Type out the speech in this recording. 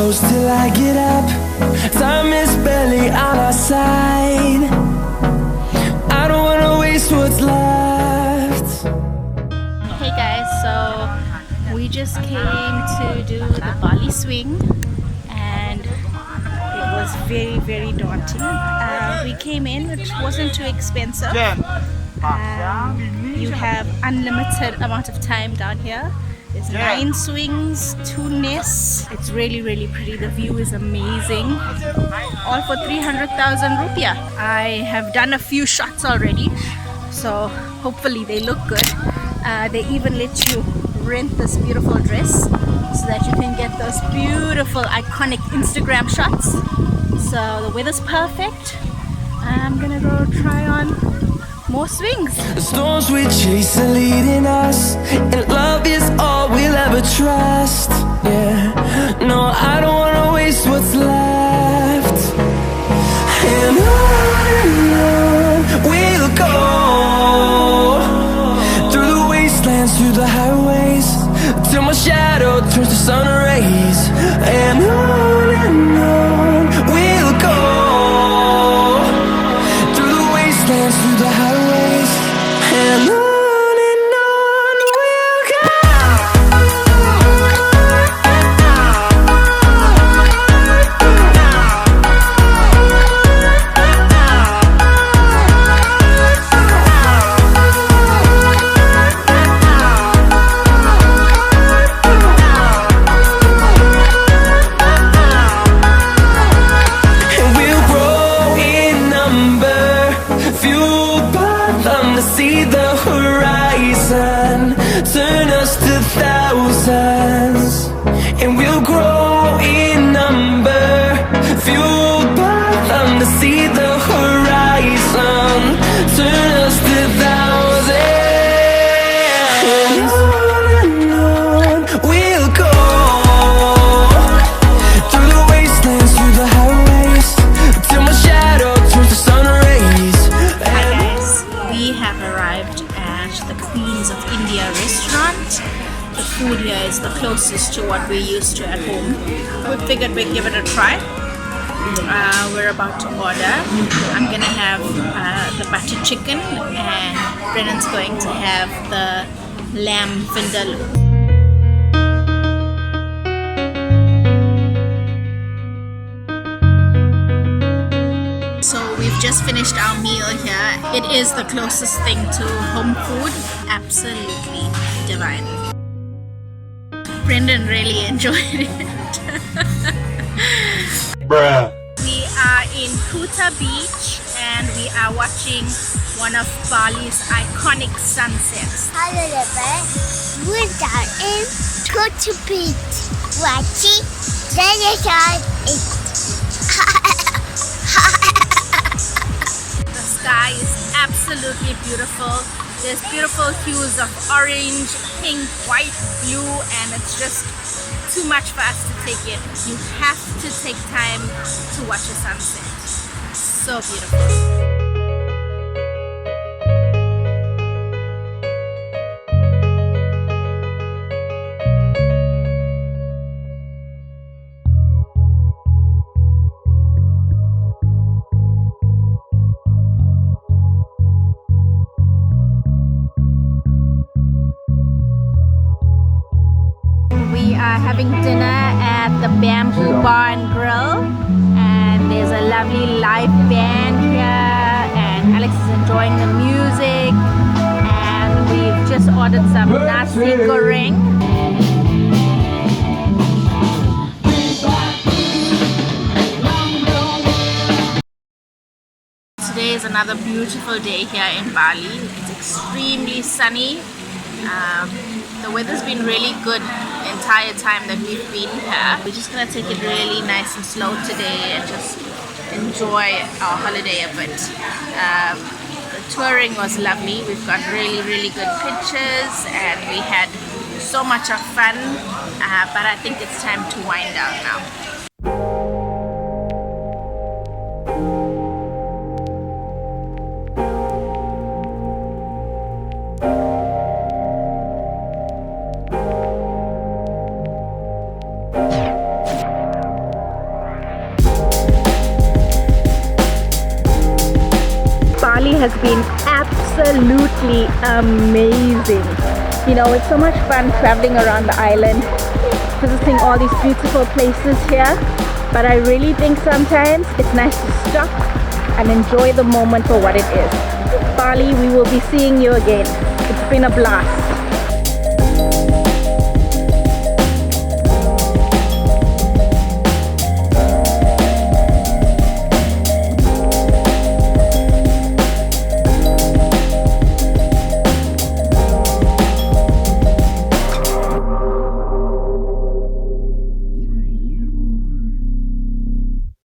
close till I get up. Time is barely on our side. I don't wanna waste what's left. Hey guys, so we just came to do the Bali swing and it was very daunting. We came in, which wasn't too expensive. You have unlimited amount of time down here. There's 9 swings, 2 nests. It's really pretty. The view is amazing. All for 300,000 rupiah. I have done a few shots already, so hopefully they look good. They even let you rent this beautiful dress so that you can get those beautiful iconic Instagram shots. So the weather's perfect. I'm gonna go try on more swings. The storms we chase are leading us, and love is all we'll ever trust. Yeah, no, I don't wanna waste what's left. And on we'll go, through the wastelands, through the highways, till my shadow turns to sun rays. And on we'll go, through the wastelands, through the highways, and on we'll go. And we'll grow in number, fueled by them to see the horizon, turn us to thousands. And we'll grow in number, fueled by them to see the horizon, turn us to thousands. And on we'll go, through the wastelands, through the highways, till my shadow turns to sun rays. Hi guys, we have arrived at the Queens of India restaurant. The food here is the closest to what we're used to at home. We figured we'd give it a try. We're about to order. I'm gonna have the butter chicken and Brennan's going to have the lamb vindaloo. So we've just finished our meal here. It is the closest thing to home food. Absolutely divine. Brendan really enjoyed it. Bruh. We are in Kuta beach and we are watching one of Bali's iconic sunsets. Hello, Levi. We are in Kuta Beach. Watching Terraces. The sky is absolutely beautiful. There's beautiful hues of orange, pink, white, blue, and it's just too much for us to take in. You have to take time to watch a sunset. So beautiful. We are having dinner at the Bamboo Bar and Grill, and there's a lovely live band here, and Alex is enjoying the music, and we've just ordered some nasi goreng. Today is another beautiful day here in Bali. It's extremely sunny. The weather's been really good the entire time that we've been here. We're just gonna take it really nice and slow today and just enjoy our holiday a bit. The touring was lovely. We've got really good pictures and we had so much of fun, but I think it's time to wind down now. Bali has been absolutely amazing. You know, it's so much fun traveling around the island, visiting all these beautiful places here. But I really think sometimes it's nice to stop and enjoy the moment for what it is. Bali, we will be seeing you again. It's been a blast.